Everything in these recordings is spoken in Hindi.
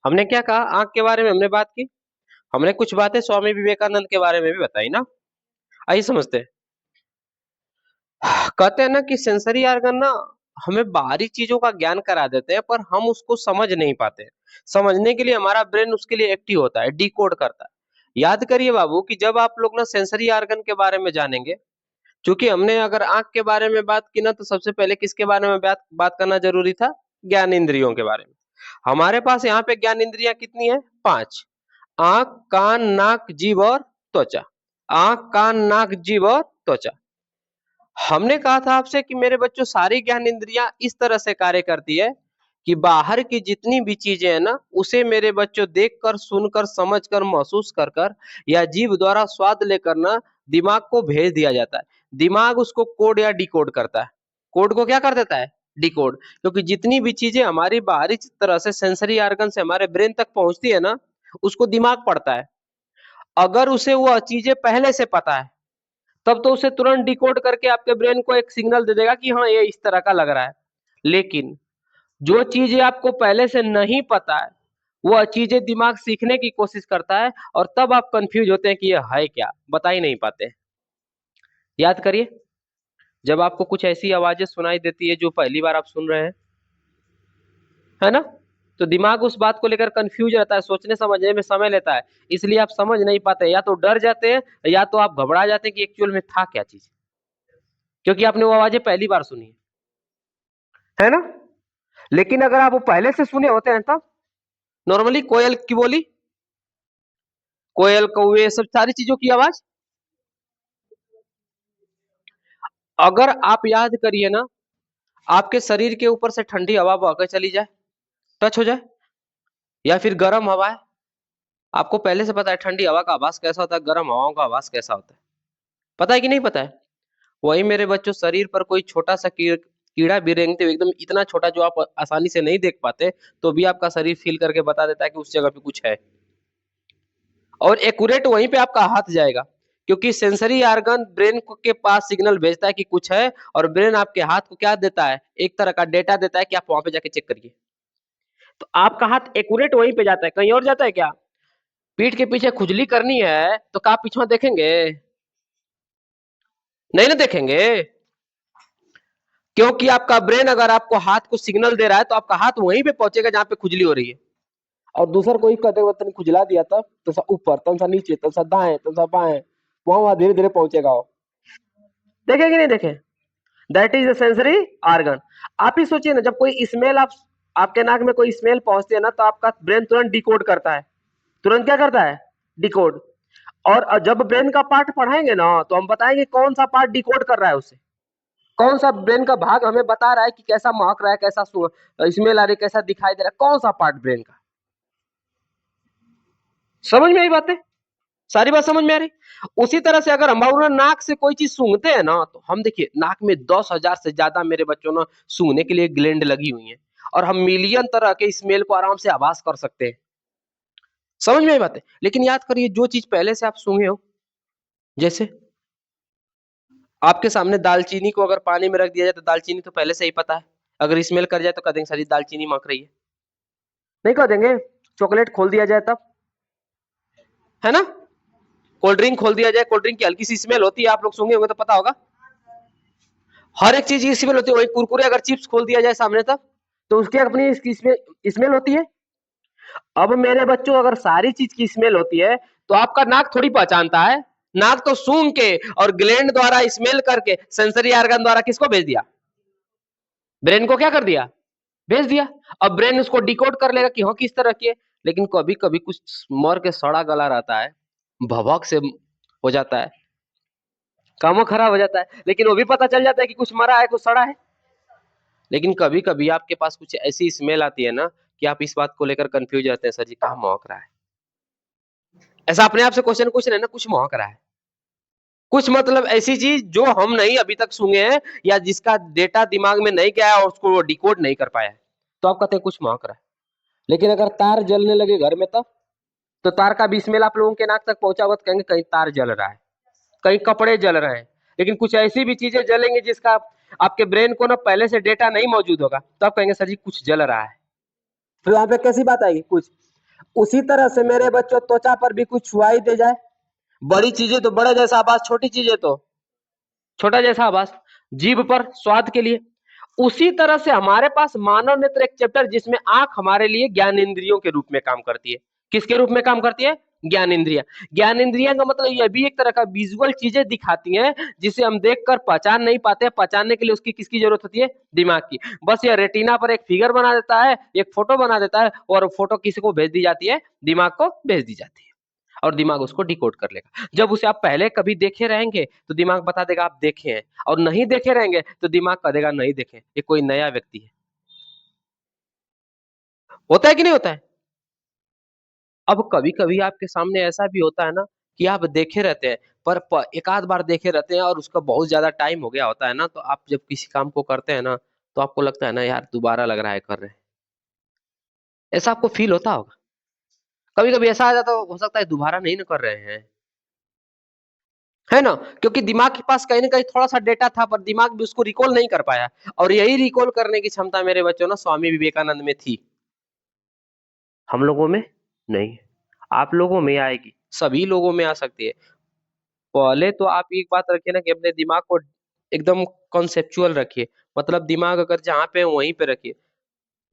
हमने क्या कहा, आंख के बारे में हमने बात की। हमने कुछ बातें स्वामी विवेकानंद के बारे में भी बताई ना। आइए समझते हैं। कहते हैं ना कि सेंसरी ऑर्गन ना हमें बाहरी चीजों का ज्ञान करा देते हैं, पर हम उसको समझ नहीं पाते। समझने के लिए हमारा ब्रेन उसके लिए एक्टिव होता है, डिकोड करता है। याद करिए बाबू कि जब आप लोग ना सेंसरी ऑर्गन के बारे में जानेंगे, क्योंकि हमने अगर आंख के बारे में बात की ना, तो सबसे पहले किसके बारे में बात करना जरूरी था? ज्ञान इंद्रियों के बारे में। हमारे पास यहाँ पे ज्ञान इंद्रियां कितनी है? 5। आंख, कान, नाक, जीभ और त्वचा। आंख, कान, नाक, जीभ और त्वचा। हमने कहा था आपसे कि मेरे बच्चों, सारी ज्ञान इंद्रियां इस तरह से कार्य करती है कि बाहर की जितनी भी चीजें है ना, उसे मेरे बच्चों देखकर, सुनकर, समझकर, महसूस कर कर या जीभ द्वारा स्वाद लेकर ना दिमाग को भेज दिया जाता है। दिमाग उसको कोड या डिकोड करता है। कोड को क्या कर देता है? डिकोड। क्योंकि जितनी भी चीजें हमारी बाहरी तरह से सेंसरी ऑर्गन से हमारे ब्रेन तक पहुंचती है ना, उसको दिमाग पढ़ता है। अगर उसे वो चीजें पहले से पता है, तब तो उसे तुरंत डिकोड करके आपके ब्रेन को एक सिग्नल दे देगा कि हाँ, ये इस तरह का लग रहा है। लेकिन जो चीजें आपको पहले से नहीं पता है, वह चीजें दिमाग सीखने की कोशिश करता है, और तब आप कंफ्यूज होते हैं कि ये है क्या, बता ही नहीं पाते। याद करिए, जब आपको कुछ ऐसी आवाजें सुनाई देती है जो पहली बार आप सुन रहे हैं, है ना, तो दिमाग उस बात को लेकर कंफ्यूज रहता है, सोचने समझने में समय लेता है। इसलिए आप समझ नहीं पाते, या तो डर जाते हैं या तो आप घबरा जाते हैं कि एक्चुअल में था क्या चीज, क्योंकि आपने वो आवाजें पहली बार सुनी है ना। लेकिन अगर आप वो पहले से सुने होते हैं, तब नॉर्मली कोयल की बोली, कोयल, कौवे, सब सारी चीजों की आवाज, अगर आप याद करिए ना, आपके शरीर के ऊपर से ठंडी हवा बहकर चली जाए, टच हो जाए, या फिर गर्म हवा है, आपको पहले से पता है ठंडी हवा का आवाज कैसा होता है, गर्म हवाओं का आवाज कैसा होता है, पता है कि नहीं पता है? वही मेरे बच्चों, शरीर पर कोई छोटा सा कीड़ा भी रेंगते हुए, एकदम इतना छोटा जो आप आसानी से नहीं देख पाते, तो भी आपका शरीर फील करके बता देता है कि उस जगह पे कुछ है। और एक्यूरेट वहीं पे आपका हाथ जाएगा, क्योंकि सेंसरी ऑर्गन ब्रेन के पास सिग्नल भेजता है कि कुछ है, और ब्रेन आपके हाथ को क्या देता है? एक तरह का डेटा देता है कि आप वहां पे जाके चेक करिए। तो आपका हाथ एक्यूरेट वहीं पे जाता है, कहीं और जाता है क्या? पीठ के पीछे खुजली करनी है तो क्या पीछे देखेंगे? नहीं ना देखेंगे। क्योंकि आपका ब्रेन अगर आपको हाथ को सिग्नल दे रहा है, तो आपका हाथ वहीं पे पहुंचेगा जहां पे खुजली हो रही है। और दूसरा कोई कहते हुए तनी खुजला दिया, तब तो सा ऊपर, तब सा नीचे, तब सा दाएं, तब सा बाएं, वहां धीरे धीरे पहुंचेगा वो। देखे कि नहीं देखे? That is the sensory organ. आप ही सोचिए ना, जब कोई स्मेल आपके नाक में कोई स्मेल पहुंचती है ना, तो आपका ब्रेन तुरंत डिकोड करता है। तुरंत क्या करता है? डिकोड। और जब ब्रेन का पार्ट पढ़ाएंगे ना, तो हम बताएंगे कौन सा पार्ट डिकोड कर रहा है उसे, कौन सा ब्रेन का भाग हमें बता रहा है कि कैसा महक रहा है, कैसा स्मेल आ रही है, कैसा दिखाई दे रहा है, कौन सा पार्ट ब्रेन का। समझ में आई बातें? सारी बात समझ में आ रही? उसी तरह से अगर हम नाक से कोई चीज सूंघते हैं ना, तो हम देखिए नाक में 10,000 से ज्यादा मेरे बच्चों ना सूंघने के लिए ग्लैंड लगी हुई है, और हम मिलियन तरह के स्मेल को आराम से आभास कर सकते हैं। समझ में आई बातें? लेकिन याद करिए, जो चीज पहले से आप सूंघे हो, जैसे आपके सामने दालचीनी को अगर पानी में रख दिया जाए, तो दालचीनी तो पहले से ही पता है, अगर स्मेल कर जाए तो कह देंगे सारी दालचीनी महक रही है, नहीं कह देंगे? चॉकलेट खोल दिया जाए तब, है ना, कोल्ड ड्रिंक खोल दिया जाए, कोल्ड ड्रिंक की हल्की सी स्मेल होती है, आप लोग सूंघे होंगे तो पता होगा। हर एक चीज की स्मेल होती है। वही कुरकुरे अगर चिप्स खोल दिया जाए सामने, तब तो उसकी अपनी इसकी स्मेल होती है। अब मेरे बच्चों, अगर सारी चीज की स्मेल होती है, तो आपका नाक थोड़ी पहचानता है। नाक तो सूंघ के और ग्लैंड द्वारा स्मेल करके सेंसरी ऑर्गन द्वारा किसको भेज दिया? ब्रेन को क्या कर दिया? भेज दिया। अब ब्रेन उसको डिकोड कर लेगा कि हाँ किस तरह की है। लेकिन कभी कभी कुछ मर के सड़ा गला रहता है, भभक से हो जाता है, कामों खराब हो जाता है, लेकिन वो भी पता चल जाता है कि कुछ मरा है, कुछ सड़ा है। लेकिन कभी कभी आपके पास कुछ ऐसी स्मेल आती है ना, कि आप इस बात को लेकर कंफ्यूज रहते हैं, सर जी कहाँ महक रहा है। ऐसा अपने आप से क्वेश्चन पूछ रहे हैं ना, कुछ महक रहा है, कुछ मतलब ऐसी चीज जो हम नहीं अभी तक सूंघे हैं, या जिसका डेटा दिमाग में नहीं गया है और उसको डिकोड नहीं कर पाया है, तो आप कहते हैं कुछ महक रहा है। लेकिन अगर तार जलने लगे घर में, तब तो तार का भी स्मेल आप लोगों के नाक तक पहुंचा हुआ, तो कहेंगे कहीं तार जल रहा है, कहीं कपड़े जल रहे हैं। लेकिन कुछ ऐसी भी चीजें जलेंगी जिसका आपके ब्रेन को ना पहले से डेटा नहीं मौजूद होगा, तो आप कहेंगे सर जी कुछ जल रहा है। तो यहाँ पे कैसी बात आएगी? कुछ उसी तरह से मेरे बच्चों त्वचा पर भी कुछ छुआ ही दे जाए, बड़ी चीजें तो बड़ा जैसा आभास, छोटी चीजें तो छोटा जैसा आभास, जीभ पर स्वाद के लिए। उसी तरह से हमारे पास मानव नेत्र एक चैप्टर जिसमें आंख हमारे लिए ज्ञान इंद्रियों के रूप में काम करती है। किसके रूप में काम करती है? ज्ञान इंद्रिया। ज्ञान इंद्रिया का मतलब यह भी एक तरह का विजुअल चीजें दिखाती हैं जिसे हम देखकर पहचान नहीं पाते। पहचानने के लिए उसकी किसकी जरूरत होती है? दिमाग की। बस यह रेटिना पर एक फिगर बना देता है, एक फोटो बना देता है, और फोटो किसी को भेज दी जाती है? दिमाग को भेज दी जाती है, और दिमाग उसको डिकोड कर लेगा। जब उसे आप पहले कभी देखे रहेंगे तो दिमाग बता देगा आप देखे हैं, और नहीं देखे रहेंगे तो दिमाग कह देगा नहीं देखे, ये कोई नया व्यक्ति है। होता है कि नहीं होता है? अब कभी कभी आपके सामने ऐसा भी होता है ना कि आप देखे रहते हैं, पर एक आध बार देखे रहते हैं और उसका बहुत ज्यादा टाइम हो गया होता है ना, तो आप जब किसी काम को करते हैं ना, तो आपको लगता है ना यार दोबारा लग रहा है कर रहे हैं। ऐसा आपको फील होता होगा? कभी कभी ऐसा आ जाता हो सकता है दोबारा नहीं ना कर रहे हैं, है ना? क्योंकि दिमाग के पास कहीं ना कहीं थोड़ा सा डेटा था, पर दिमाग भी उसको रिकॉल नहीं कर पाया। और यही रिकॉल करने की क्षमता मेरे बच्चों ना स्वामी विवेकानंद में थी, हम लोगों में नहीं है। आप लोगों में आएगी, सभी लोगों में आ सकती है। पहले तो आप एक बात रखिए ना कि अपने दिमाग को एकदम कॉन्सेप्चुअल रखिए, मतलब दिमाग अगर जहाँ पे है वहीं पे रखिए।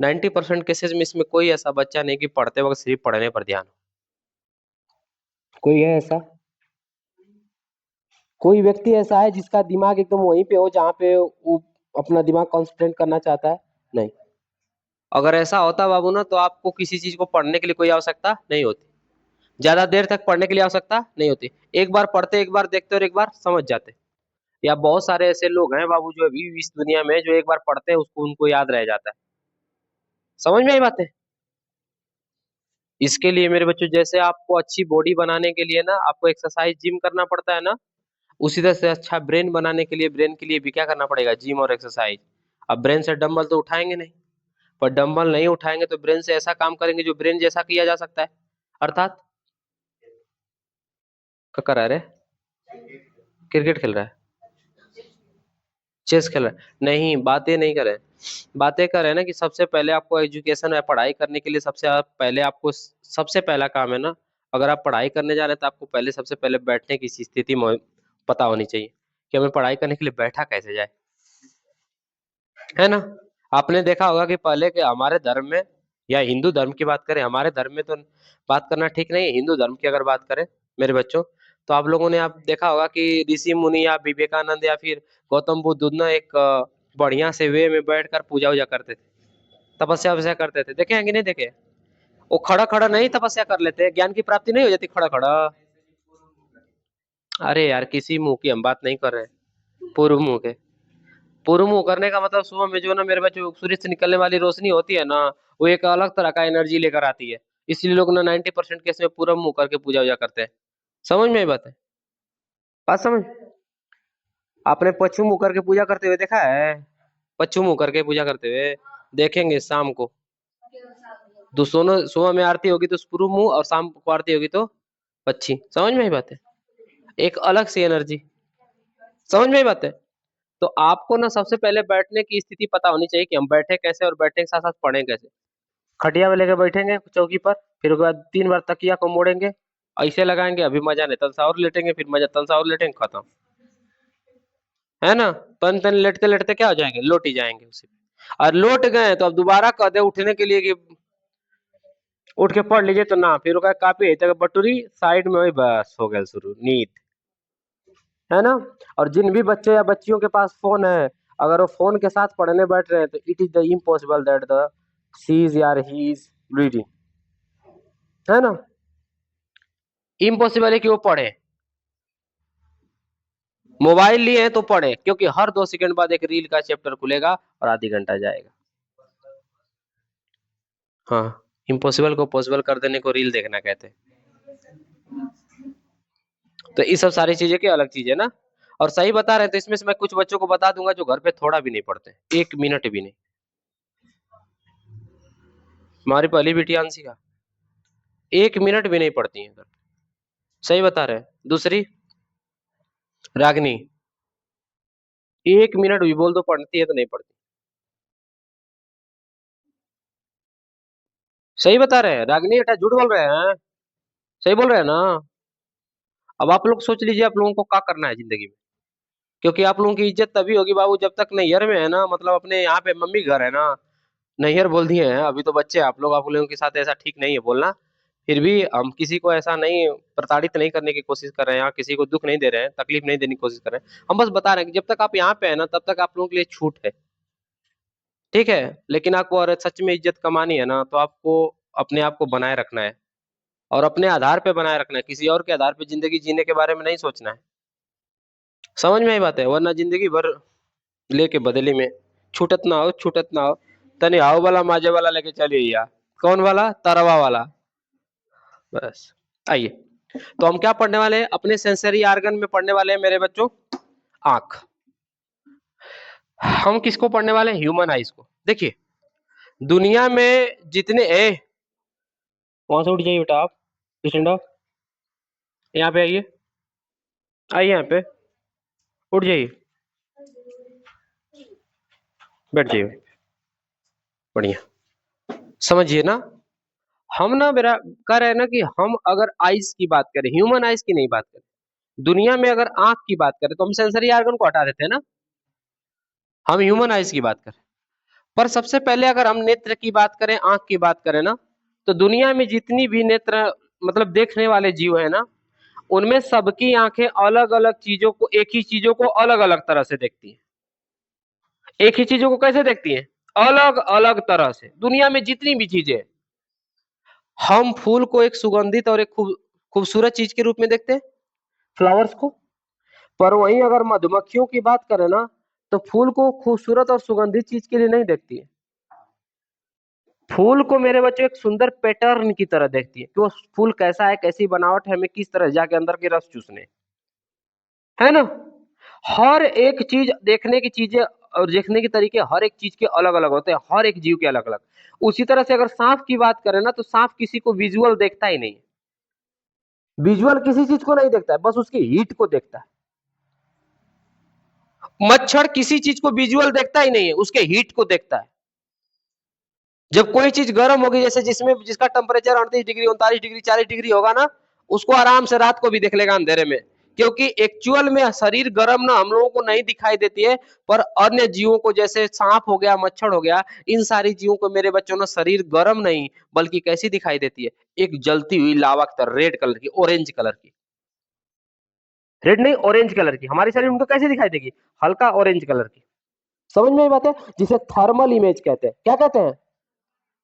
90% केसेस में इसमें कोई ऐसा बच्चा नहीं कि पढ़ते वक्त सिर्फ पढ़ने पर ध्यान हो। कोई है ऐसा? कोई व्यक्ति ऐसा है जिसका दिमाग एकदम वहीं पे हो जहाँ पे वो अपना दिमाग कॉन्सेंट्रेट करना चाहता है? नहीं। अगर ऐसा होता बाबू ना, तो आपको किसी चीज को पढ़ने के लिए कोई आवश्यकता नहीं होती, ज्यादा देर तक पढ़ने के लिए आवश्यकता नहीं होती। एक बार पढ़ते, एक बार देखते और एक बार समझ जाते। या बहुत सारे ऐसे लोग हैं बाबू जो अभी इस दुनिया में जो एक बार पढ़ते हैं उसको उनको याद रह जाता है। समझ में आई बात है? इसके लिए मेरे बच्चों, जैसे आपको अच्छी बॉडी बनाने के लिए ना आपको एक्सरसाइज जिम करना पड़ता है ना, उसी तरह से अच्छा ब्रेन बनाने के लिए, ब्रेन के लिए भी क्या करना पड़ेगा? जिम और एक्सरसाइज। अब ब्रेन से डंबल तो उठाएंगे नहीं, पर डंबल नहीं उठाएंगे तो ब्रेन से ऐसा काम करेंगे जो ब्रेन जैसा किया जा सकता है। अर्थात क्या कर रहा है? क्रिकेट खेल रहा है? चेस खेल रहा है? नहीं, बातें नहीं कर रहे हैं। बातें कर रहे हैं ना कि सबसे पहले आपको एजुकेशन है, पढ़ाई करने के लिए सबसे पहले आपको सबसे पहला काम है ना, अगर आप पढ़ाई करने जा रहे हैं तो आपको पहले सबसे पहले बैठने की स्थिति पता होनी चाहिए कि हमें पढ़ाई करने के लिए बैठा कैसे जाए, है ना? आपने देखा होगा कि पहले के हमारे धर्म में, या हिंदू धर्म की बात करें, हमारे धर्म में तो बात करना ठीक नहीं है, हिंदू धर्म की अगर बात करें मेरे बच्चों, तो आप लोगों ने आप देखा होगा कि ऋषि मुनि या विवेकानंद या फिर गौतम बुद्ध ना एक बढ़िया से वे में बैठकर पूजा वूजा करते थे, तपस्या वपस्या करते थे। देखे हैं कि नहीं देखे? वो खड़ा खड़ा नहीं तपस्या कर लेते, ज्ञान की प्राप्ति नहीं हो जाती खड़ा खड़ा? अरे यार किसी मुंह की हम बात नहीं कर रहे हैं, पूर्व मुंह के। पूर्व मुंह करने का मतलब सुबह में जो ना मेरे बच्चों सूर्य से निकलने वाली रोशनी होती है ना, वो एक अलग तरह का एनर्जी लेकर आती है। इसलिए लोग ना 90% केस में पूरब मुंह करके पूजा वूजा करते हैं। समझ में आई बात है? बात समझ? आपने पश्चिम मुंह करके पूजा करते हुए देखा है? पश्चिम मुंह करके पूजा करते हुए देखेंगे शाम को, तो सोनो सुबह में आरती होगी तो पूर्व मुंह, और शाम को आरती होगी तो पश्चिम। समझ में आई बात है? एक अलग सी एनर्जी। समझ में आई बात है? तो आपको ना सबसे पहले बैठने की स्थिति पता होनी चाहिए कि हम बैठे कैसे, और बैठने के साथ साथ पढ़े कैसे। खटिया में लेके बैठेंगे चौकी पर, फिर उसके बाद 3 बार तकिया को मोड़ेंगे, ऐसे लगाएंगे अभी मजा नहीं, तलसा और लेटेंगे, फिर मजा, तलसा और लेटेंगे, खत्म। है ना? तन तन लेटते लेटते क्या हो जाएंगे? लौट ही जाएंगे उसी पे। और लौट गए तो अब दोबारा कह दे उठने के लिए कि उठ के पढ़ लीजिए, तो ना, फिर उसका कापी तक बटुरी साइड में, वही बस हो गया शुरू नींद। है ना? और जिन भी बच्चे या बच्चियों के पास फोन है, अगर वो फोन के साथ पढ़ने बैठ रहे हैं तो it is the impossible that the sea is यार ही इज रीडिंग। है ना? इम्पॉसिबल है कि वो पढ़े। मोबाइल लिए हैं तो पढ़े, क्योंकि हर 2 सेकंड बाद एक रील का चैप्टर खुलेगा और आधी घंटा जाएगा। हाँ, इम्पॉसिबल को पॉसिबल कर देने को रील देखना कहते हैं। तो ये सब सारी चीजें की अलग चीज है ना। और सही बता रहे हैं, तो इसमें से मैं कुछ बच्चों को बता दूंगा जो घर पे थोड़ा भी नहीं पढ़ते, 1 मिनट भी नहीं। हमारी पहली बेटी आंशिका 1 मिनट भी नहीं पढ़ती है घर पे। सही बता रहे हैं। दूसरी रागनी 1 मिनट भी बोल दो पढ़ती है तो नहीं पढ़ती। सही बता रहे हैं, रागिनी बेटा झूठ बोल रहे हैं? सही बोल रहे हैं ना? अब आप लोग सोच लीजिए आप लोगों को क्या करना है जिंदगी में। क्योंकि आप लोगों की इज्जत तभी होगी बाबू जब तक नैहर में है ना, मतलब अपने यहाँ पे मम्मी घर है ना। नैहर बोल दिए हैं, अभी तो बच्चे हैं आप लोगों के साथ ऐसा ठीक नहीं है बोलना। फिर भी हम किसी को ऐसा नहीं प्रताड़ित नहीं करने की कोशिश कर रहे हैं, या किसी को दुख नहीं दे रहे हैं, तकलीफ नहीं देने की कोशिश कर रहे हैं। हम बस बता रहे हैं कि जब तक आप यहाँ पे है ना तब तक आप लोगों के लिए छूट है। ठीक है। लेकिन आपको अगर सच में इज्जत कमानी है ना तो आपको अपने आप को बनाए रखना है, और अपने आधार पे बनाए रखना है, किसी और के आधार पे जिंदगी जीने के बारे में नहीं सोचना है। समझ में आई बात है? वरना जिंदगी भर लेके बदली में छूटत ना हो, छूटत ना हो। तनी हाव वाला माजे वाला लेके चलिए या कौन वाला, तरवा वाला। बस। आइए, तो हम क्या पढ़ने वाले हैं, अपने सेंसरी आर्गन में पढ़ने वाले हैं मेरे बच्चों, आंख। हम किसको पढ़ने वाले हैं, ह्यूमन आइज को। देखिए दुनिया में जितने वहां से उठ जाइए बेटा, आप स्टैंड अप, यहाँ पे आइए, आइए यहाँ पे, उठ जाइए, बैठ जाइए। बढ़िया। समझिए ना, हम ना मेरा कह रहे हैं ना कि हम अगर आइज की बात करें, ह्यूमन आइज की नहीं बात करें, दुनिया में अगर आंख की बात करें तो हम सेंसरी आर्गन को हटा देते हैं ना, हम ह्यूमन आइज की बात करें। पर सबसे पहले अगर हम नेत्र की बात करें, आंख की बात करें ना, तो दुनिया में जितनी भी नेत्र मतलब देखने वाले जीव है ना, उनमें सबकी आंखें अलग अलग चीजों को, एक ही चीजों को अलग अलग तरह से देखती हैं। एक ही चीजों को कैसे देखती हैं, अलग अलग तरह से। दुनिया में जितनी भी चीजें, हम फूल को एक सुगंधित और एक खूबसूरत चीज के रूप में देखते हैं, फ्लावर्स को। पर वहीं अगर मधुमक्खियों की बात करें ना, तो फूल को खूबसूरत और सुगंधित चीज के लिए नहीं देखती है। फूल को मेरे बच्चों एक सुंदर पैटर्न की तरह देखती है कि वो फूल कैसा है, कैसी बनावट है, हमें किस तरह जाके अंदर के रस चूसने, है ना। हर एक चीज देखने की चीजें और देखने के तरीके हर एक चीज के अलग अलग होते हैं, हर एक जीव के अलग अलग। उसी तरह से अगर सांप की बात करें ना, तो सांप किसी को विजुअल देखता ही नहीं, विजुअल किसी चीज को नहीं देखता है, बस उसकी हीट को देखता है। मच्छर किसी चीज को विजुअल देखता ही नहीं है, उसके हीट को देखता है। जब कोई चीज गर्म होगी, जैसे जिसमें जिसका टेम्परेचर 38 डिग्री, 39 डिग्री, 40 डिग्री होगा ना, उसको आराम से रात को भी देख लेगा अंधेरे में। क्योंकि एक्चुअल में शरीर गर्म ना हम लोगों को नहीं दिखाई देती है, पर अन्य जीवों को, जैसे सांप हो गया, मच्छर हो गया, इन सारी जीवों को मेरे बच्चों ना शरीर गर्म नहीं बल्कि कैसी दिखाई देती है, एक जलती हुई लावा की तरह, रेड कलर की, ऑरेंज कलर की। रेड नहीं, ऑरेंज कलर की। हमारी शरीर उनको कैसे दिखाई देगी, हल्का ऑरेंज कलर की। समझ में ये बात है, जिसे थर्मल इमेज कहते हैं। क्या कहते हैं,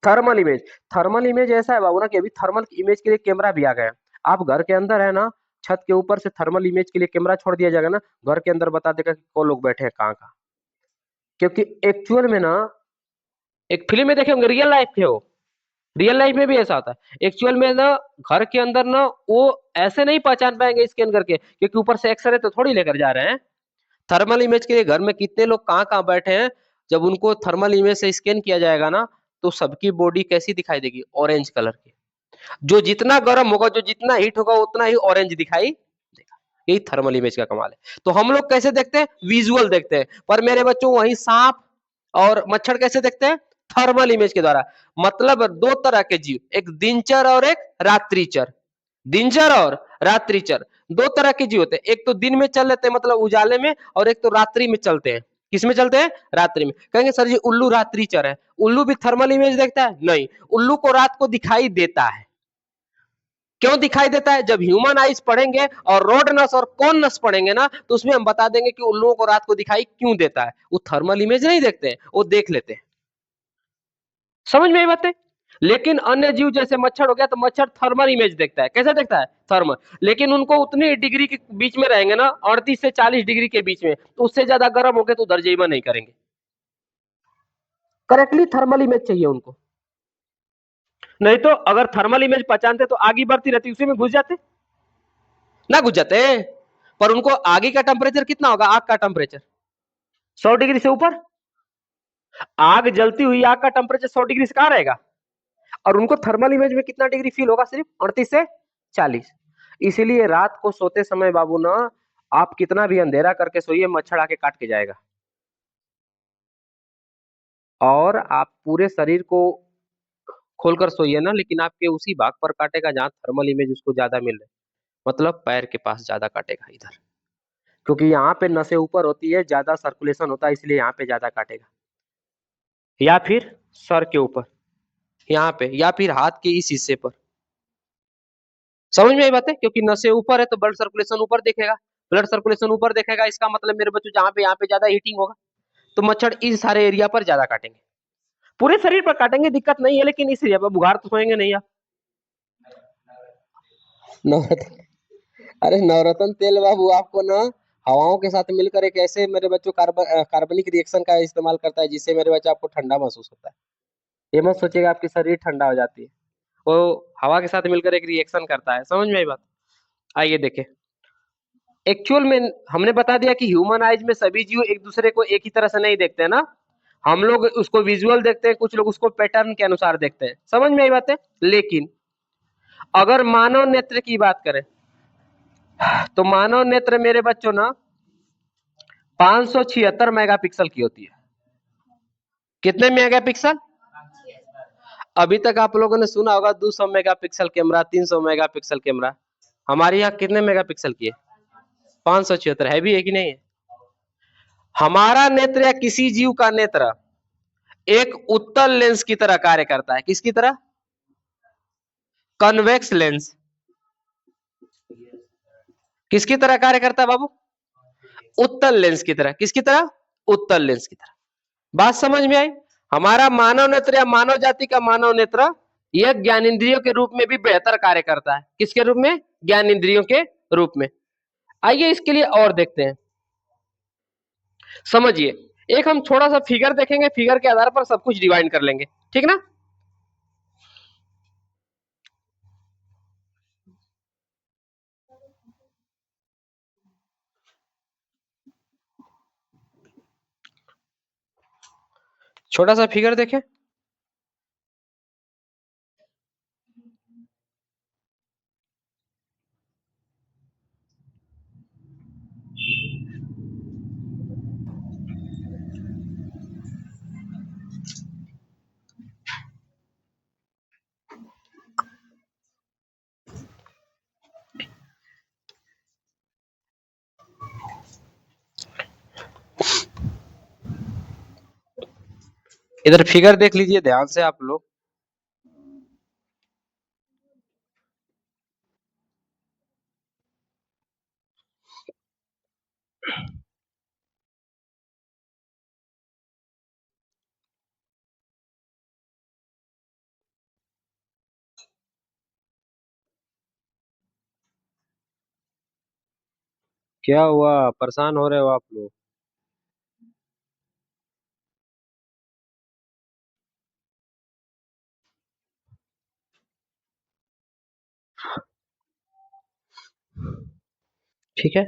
थर्मल इमेज। थर्मल इमेज ऐसा है बाबू ना कि अभी थर्मल इमेज के लिए कैमरा भी आ गया है। आप घर के अंदर है ना, छत के ऊपर से थर्मल इमेज के लिए कैमरा छोड़ दिया जाएगा ना, घर के अंदर बता देगा कि कौन लोग बैठे हैं कहाँ कहाँ। क्योंकि एक्चुअल में ना, एक फिल्म में देखे होंगे, रियल लाइफ के हो, रियल लाइफ में भी ऐसा होता है। एक्चुअल में ना घर के अंदर ना वो ऐसे नहीं पहचान पाएंगे स्कैन करके, क्योंकि ऊपर से एक्सरे तो थोड़ी लेकर जा रहे हैं। थर्मल इमेज के लिए घर में कितने लोग कहाँ कहाँ बैठे हैं, जब उनको थर्मल इमेज से स्कैन किया जाएगा ना, तो सबकी बॉडी कैसी दिखाई देगी, ऑरेंज कलर की। जो जितना गर्म होगा, जो जितना हीट होगा, उतना ही ऑरेंज दिखाई देगा। यही थर्मल इमेज का कमाल है। तो हम लोग कैसे देखते हैं, विजुअल देखते हैं। पर मेरे बच्चों वही सांप और मच्छर कैसे देखते हैं, थर्मल इमेज के द्वारा। मतलब दो तरह के जीव, एक दिनचर और एक रात्रिचर। दिनचर और रात्रिचर दो तरह के जीव होते हैं। एक तो दिन में चल लेते हैं, मतलब उजाले में, और एक तो रात्रि में चलते हैं। किसमें चलते हैं, रात्रि में। कहेंगे सर जी उल्लू रात्रिचर है, उल्लू भी थर्मल इमेज देखता है? नहीं, उल्लू को रात को दिखाई देता है। क्यों दिखाई देता है, जब ह्यूमन आइज पढ़ेंगे और रोड नस और कौन नस पढ़ेंगे ना, तो उसमें हम बता देंगे कि उल्लुओं को रात को दिखाई क्यों देता है। वो थर्मल इमेज नहीं देखते हैं, वो देख लेते हैं। समझ में आई बात है। लेकिन अन्य जीव जैसे मच्छर हो गया, तो मच्छर थर्मल इमेज देखता है। कैसे देखता है, थर्मल। लेकिन उनको उतनी डिग्री के बीच में रहेंगे ना, 38 से 40 डिग्री के बीच में, तो उससे ज्यादा गर्म हो गए तो उधर जईमा नहीं करेंगे। करेक्टली थर्मल इमेज चाहिए उनको। नहीं तो अगर थर्मल इमेज पहचानते तो आगे बढ़ती रहती, उसी में घुस जाते ना, घुस जाते। पर उनको आगे का टेम्परेचर कितना होगा, आग का टेम्परेचर 100 डिग्री से ऊपर। आग जलती हुई आग का टेम्परेचर 100 डिग्री से कहां रहेगा। और उनको थर्मल इमेज में कितना डिग्री फील होगा, सिर्फ 38 से 40। इसीलिए रात को सोते समय बाबू ना, आप कितना भी अंधेरा करके सोइए, मच्छर आके काट के जाएगा। और आप पूरे शरीर को खोलकर सोइए ना, लेकिन आपके उसी भाग पर काटेगा जहाँ थर्मल इमेज उसको ज्यादा मिल रहे हैं। मतलब पैर के पास ज्यादा काटेगा इधर, क्योंकि यहाँ पे नसें ऊपर होती है, ज्यादा सर्कुलेशन होता है, इसलिए यहाँ पे ज्यादा काटेगा। या फिर सर के ऊपर यहाँ पे, या फिर हाथ के इस हिस्से पर। समझ में आई बात है? क्योंकि नसें ऊपर है तो ब्लड सर्कुलेशन ऊपर देखेगा, ब्लड सर्कुलेशन ऊपर देखेगा, इसका मतलब मेरे बच्चों जहाँ पे यहाँ पे ज्यादा हीटिंग होगा, तो मच्छर इस सारे एरिया पर ज्यादा काटेंगे। पूरे शरीर पर काटेंगे दिक्कत नहीं है, लेकिन इस एरिया पर बुखार तो सोएंगे नहीं आप। नवरत्न, अरे नवरत्न तेल बाबू आपको ना हवाओं के साथ मिलकर एक ऐसे मेरे बच्चों कार्बनिक रिएक्शन का इस्तेमाल करता है, जिससे मेरे बच्चे आपको ठंडा महसूस होता है। ये मत सोचिएगा आपकी शरीर ठंडा हो जाती है, वो हवा के साथ मिलकर एक रिएक्शन करता है। समझ में आई बात? आइए देखें। एक्चुअल में हमने बता दिया कि ह्यूमन आइज में सभी जीव एक दूसरे को एक ही तरह से नहीं देखते हैं ना, हम लोग उसको विजुअल देखते हैं, कुछ लोग उसको पैटर्न के अनुसार देखते हैं। समझ में आई बात है? लेकिन अगर मानव नेत्र की बात करें तो मानव नेत्र मेरे बच्चों ना 576 मेगापिक्सल की होती है। कितने मेगापिक्सल? अभी तक आप लोगों ने सुना होगा 200 मेगापिक्सल कैमरा, 300 मेगापिक्सल कैमरा। हमारे यहाँ कितने मेगापिक्सल की है? 576 है, भी है कि नहीं है? हमारा नेत्र या किसी जीव का नेत्र एक उत्तल लेंस की तरह कार्य करता है। किसकी तरह? Convex lens. किसकी तरह कार्य करता है बाबू? उत्तल लेंस की तरह। किसकी तरह? उत्तल लेंस की तरह। बात समझ में आई? हमारा मानव नेत्र या मानव जाति का मानव नेत्र यह ज्ञानेंद्रियों के रूप में भी बेहतर कार्य करता है। किसके रूप में? ज्ञानेंद्रियों के रूप में। आइए इसके लिए और देखते हैं, समझिए। एक हम थोड़ा सा फिगर देखेंगे, फिगर के आधार पर सब कुछ डिवाइड कर लेंगे, ठीक ना? छोटा सा फिगर देखें। इधर फिगर देख लीजिए ध्यान से आप लोग। क्या हुआ, परेशान हो रहे हो आप लोग? ठीक है,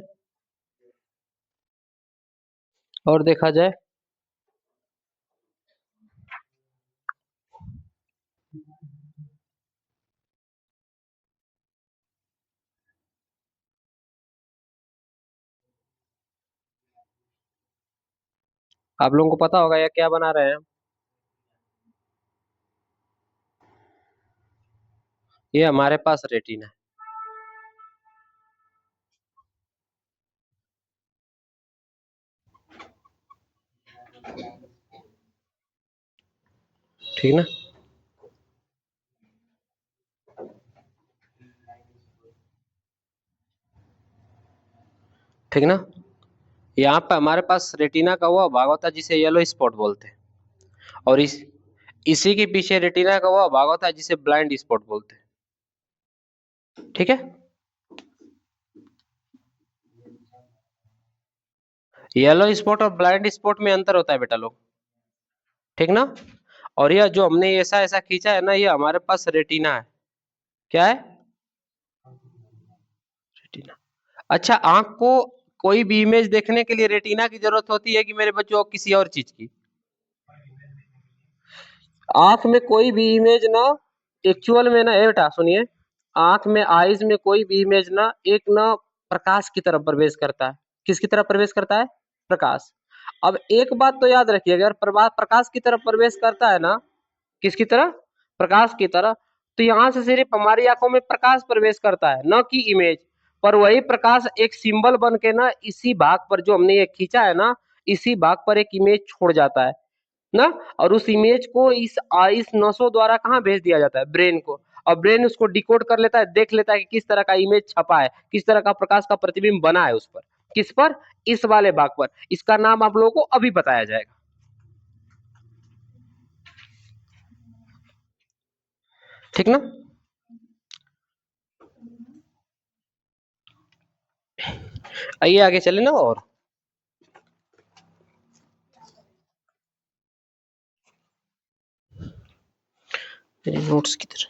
और देखा जाए। आप लोगों को पता होगा या क्या बना रहे हैं? ये हमारे पास रेटिना है, ठीक ना? ठीक ना? यहाँ पे हमारे पास रेटिना का वो भाग होता है जिसे येलो स्पॉट बोलते हैं, और इसी के पीछे रेटिना का वो भाग होता है जिसे ब्लाइंड स्पॉट बोलते हैं। ठीक है? येलो स्पॉट और ब्लाइंड स्पॉट में अंतर होता है बेटा लोग, ठीक ना? और यह जो हमने ऐसा ऐसा खींचा है ना, ये हमारे पास रेटिना है। क्या है? रेटिना। अच्छा, आंख को कोई भी इमेज देखने के लिए रेटिना की जरूरत होती है कि मेरे बच्चों किसी और चीज की? आंख में कोई भी इमेज ना, एक्चुअल में ना, ए बेटा सुनिए, आंख में आईज में कोई भी इमेज ना एक ना प्रकाश की तरफ प्रवेश करता है। किसकी तरफ प्रवेश करता है? प्रकाश। अब एक बात तो याद रखिए, अगर प्रकाश की तरफ प्रवेश करता है ना, किसकी तरह? प्रकाश की तरह। तो यहाँ से सिर्फ हमारी आंखों में प्रकाश प्रवेश करता है, न कि इमेज। पर वही प्रकाश एक सिंबल बन के ना इसी भाग पर जो हमने ये खींचा है ना, इसी भाग पर एक इमेज छोड़ जाता है ना। और उस इमेज को इस नसों द्वारा कहाँ भेज दिया जाता है, ब्रेन को। और ब्रेन उसको डिकोड कर लेता है, देख लेता है कि किस तरह का इमेज छपा है, किस तरह का प्रकाश का प्रतिबिंब बना है उस पर। किस पर? इस वाले भाग पर। इसका नाम आप लोगों को अभी बताया जाएगा। ठीक ना? आइए आगे चले ना। और नोट्स किधर?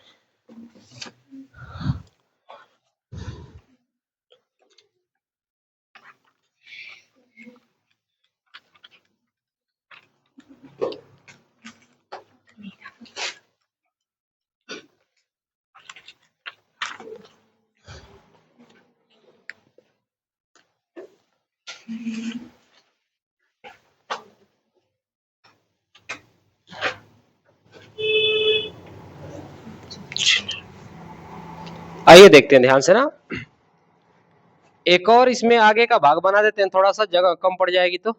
आइए देखते हैं ध्यान से ना। एक और इसमें आगे का भाग बना देते हैं, थोड़ा सा जगह कम पड़ जाएगी तो।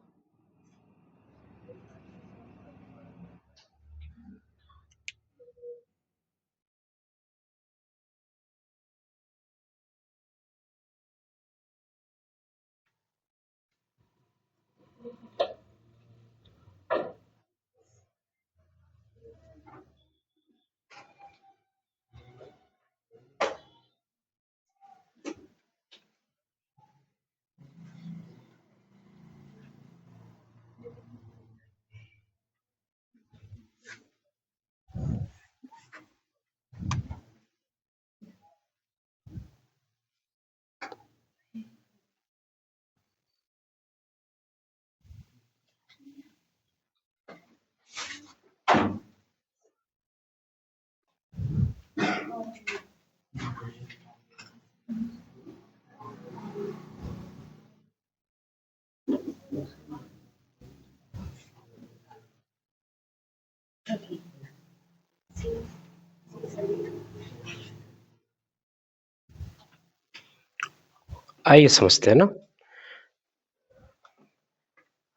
आइए समझते हैं ना।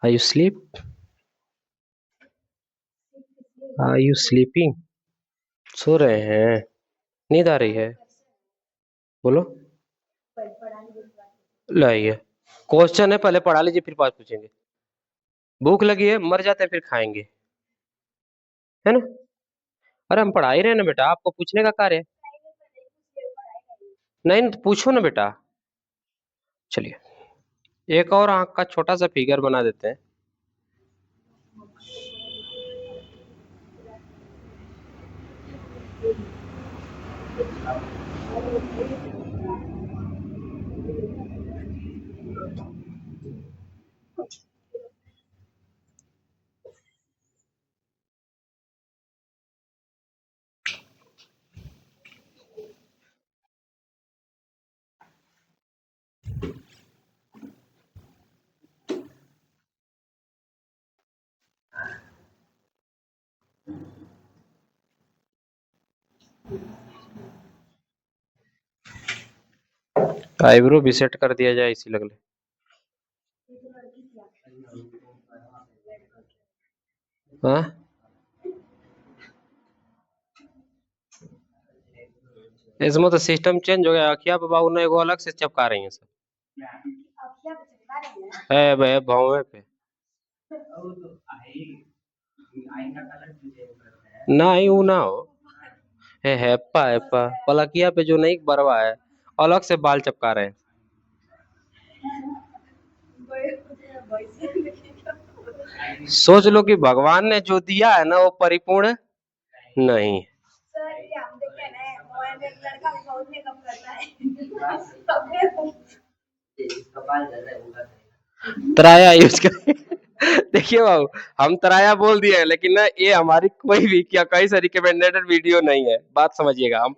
Are you sleep? Are you sleeping? सो रहे हैं? नींद आ रही है? बोलो। लाइए, क्वेश्चन है, पहले पढ़ा लीजिए फिर बात पूछेंगे। भूख लगी है, मर जाते हैं फिर खाएंगे, है ना? अरे हम पढ़ा ही रहे हैं ना बेटा, आपको पूछने का कार्य है। नहीं तो पूछो ना बेटा। चलिए एक और आंख का छोटा सा फिगर बना देते हैं। आईब्रो भी सेट कर दिया जाए इसी लगले। हाँ, इसमें तो सिस्टम चेंज हो गया। अखिया पे बाबू ने एगो अलग से चपका रही है सब। है भाई भावे पे। नहीं वो ना हो। है हेप्पा हेप्पा पलकिया पे जो नहीं बरवा है, अलग से बाल चपका रहे हैं। सोच लो कि भगवान ने जो दिया है ना वो परिपूर्ण नहीं। तराया यूज कर। देखिए बाबू, हम तराया बोल दिए हैं, लेकिन ना ये हमारी कोई भी क्या कहीं से रिकमेंडेड वीडियो नहीं है, बात समझिएगा। हम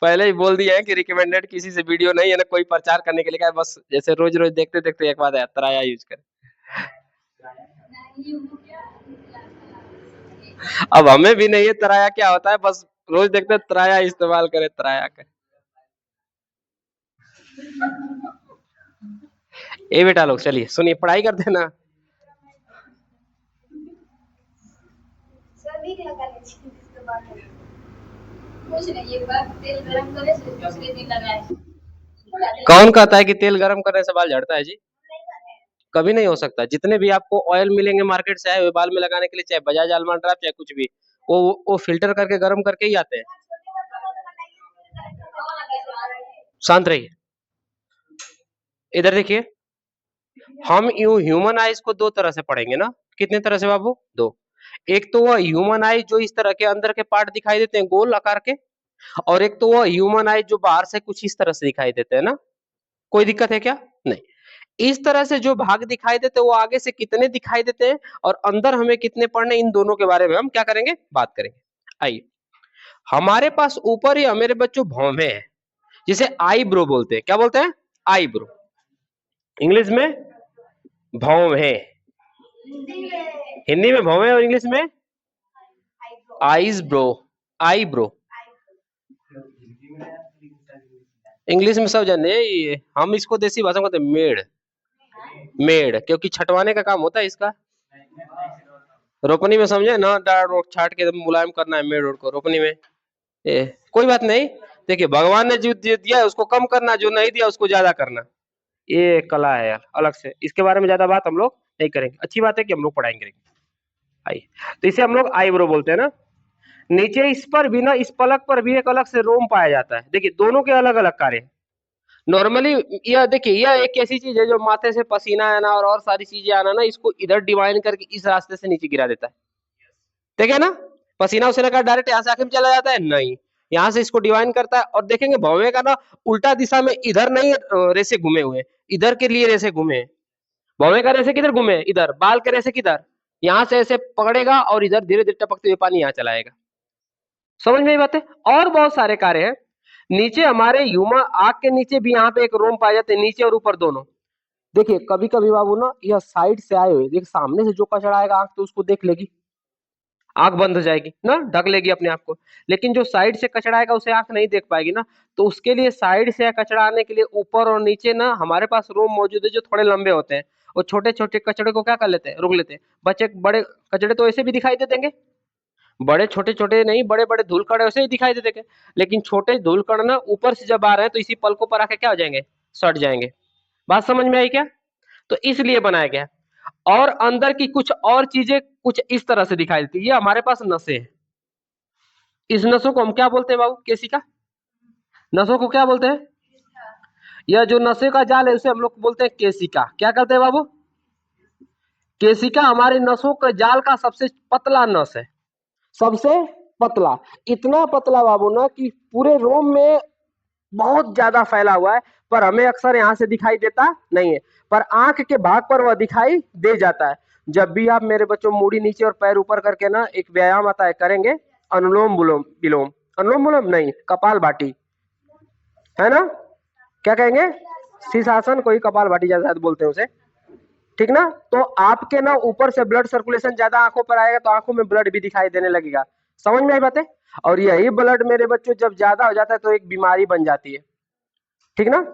पहले ही बोल दिए हैं कि रिकमेंडेड किसी से वीडियो नहीं है, ना कोई प्रचार करने के लिए का है, बस जैसे रोज रोज देखते देखते एक बात है, तराया यूज करें। अब हमें भी नहीं है तराया क्या होता है, बस रोज देखते हैं त्राया इस्तेमाल करे, त्राया करे। ए बेटा लोग चलिए सुनिए, पढ़ाई करते हैं ना। कुछ नहीं, एक बार तेल गरम करे दूसरे दिन लगाए। कौन कहता है कि तेल गरम करने से बाल झड़ता है जी? कभी नहीं हो सकता। जितने भी आपको ऑयल मिलेंगे मार्केट से आए हुए बाल में लगाने के लिए, चाहे बजाज आलमंड ड्राइव चाहे कुछ भी, वो फिल्टर करके गर्म करके ही आते हैं। शांत रहिए, इधर देखिए। हम यू ह्यूमन आइज को दो तरह से पढ़ेंगे ना। कितने तरह से बाबू? दो। एक तो वह ह्यूमन आइज जो इस तरह के अंदर के पार्ट दिखाई देते हैं गोल आकार के, और एक तो वह ह्यूमन आइज जो बाहर से कुछ इस तरह से दिखाई देते हैं ना। कोई दिक्कत है क्या? नहीं। इस तरह से जो भाग दिखाई देते हैं वो आगे से कितने दिखाई देते हैं और अंदर हमें कितने पढ़ने, इन दोनों के बारे में हम क्या करेंगे, बात करेंगे। आइए, हमारे पास ऊपर ही मेरे बच्चों भौहें हैं, जिसे आईब्रो बोलते हैं। क्या बोलते हैं? आईब्रो। इंग्लिश में भौहें, हिंदी में भौहें और इंग्लिश में आईज ब्रो, आईब्रो। इंग्लिश में सब जाने, हम इसको देसी भाषा में कहते हैं मेड़। मेड़, क्योंकि छटवाने का काम होता है इसका। रोपनी में समझे ना, डार रोड छाट के मुलायम करना है मेड़ रोड को रोपनी में। कोई बात नहीं। देखिए, भगवान ने जो दिया है उसको कम करना, जो नहीं दिया उसको ज्यादा करना। ये कला है यार अलग से, इसके बारे में ज्यादा बात हम लोग नहीं करेंगे। अच्छी बात है कि हम लोग पढ़ाई करेंगे। आइए, तो इसे हम लोग आईब्रो बोलते हैं ना। नीचे इस पर भी ना, इस पलक पर भी एक अलग से रोम पाया जाता है। देखिए, दोनों के अलग अलग कार्य हैं। नॉर्मली यह देखिए, यह एक ऐसी चीज है जो माथे से पसीना आना और सारी चीजें आना ना, इसको इधर डिवाइन करके इस रास्ते से नीचे गिरा देता है। ठीक है ना? पसीना उसीना का डायरेक्ट यहाँ से आंखें में चला जाता है? नहीं, यहाँ से इसको डिवाइन करता है। और देखेंगे भौवे का ना उल्टा दिशा में इधर नहीं रेसे घूमे हुए, इधर के लिए रेसे घूमे। भौवे का रेसे किधर घूमे? इधर। बाल के रेसे किधर? यहाँ से ऐसे पकड़ेगा और इधर धीरे धीरे टपकते हुए पानी यहाँ चलाएगा। समझ में आई बात है? और बहुत सारे कार्य हैं। नीचे हमारे ह्यूमन आंख के नीचे भी यहाँ पे एक रोम पाए जाते हैं, नीचे और ऊपर दोनों। देखिए, कभी कभी बाबू ना यह साइड से आए हुए, देखिए सामने से जो कचरा आएगा आंख तो उसको देख लेगी, आंख बंद हो जाएगी ना, ढक लेगी अपने आप को। लेकिन जो साइड से कचरा आएगा उसे आंख नहीं देख पाएगी ना। तो उसके लिए साइड से कचरा आने के लिए ऊपर और नीचे ना हमारे पास रोम मौजूद है जो थोड़े लंबे होते हैं। और छोटे छोटे कचड़े को क्या कर लेते हैं, रोक लेते हैं। बच्चे बड़े कचड़े तो ऐसे भी दिखाई दे देंगे, बड़े छोटे छोटे नहीं, बड़े बड़े धूल कण ऐसे ही दिखाई दे देंगे। लेकिन छोटे धूल कण ना ऊपर से जब आ रहे हैं तो इसी पलकों पर आके क्या हो जाएंगे, सट जाएंगे। बात समझ में आई क्या? तो इसलिए बनाया गया। और अंदर की कुछ और चीजें कुछ इस तरह से दिखाई देती है। ये हमारे पास नसें हैं। इस नसों को हम क्या बोलते हैं बाबू? केशिका। नसों को क्या बोलते हैं? यह जो नसों का जाल है उसे हम लोग बोलते हैं केशिका। क्या कहते हैं बाबू? केशिका हमारे नसों के जाल का सबसे पतला नस है, सबसे पतला। इतना पतला बाबू ना कि पूरे रोम में बहुत ज्यादा फैला हुआ है, पर हमें अक्सर यहां से दिखाई देता नहीं है। पर आंख के भाग पर वह दिखाई दे जाता है। जब भी आप मेरे बच्चों मूड़ी नीचे और पैर ऊपर करके ना एक व्यायाम आता है, करेंगे अनुलोम विलोम, विलोम अनुलोम विलोम नहीं, कपाल भाटी, है ना? क्या कहेंगे? शीर्षासन, कोई कपाल भाटी जैसा बोलते हैं उसे। ठीक ना? तो आपके ना ऊपर से ब्लड सर्कुलेशन ज्यादा आंखों पर आएगा तो आंखों में ब्लड भी दिखाई देने लगेगा। समझ में आई बातें? और यही ब्लड मेरे बच्चों जब ज्यादा हो जाता है तो एक बीमारी बन जाती है। ठीक ना?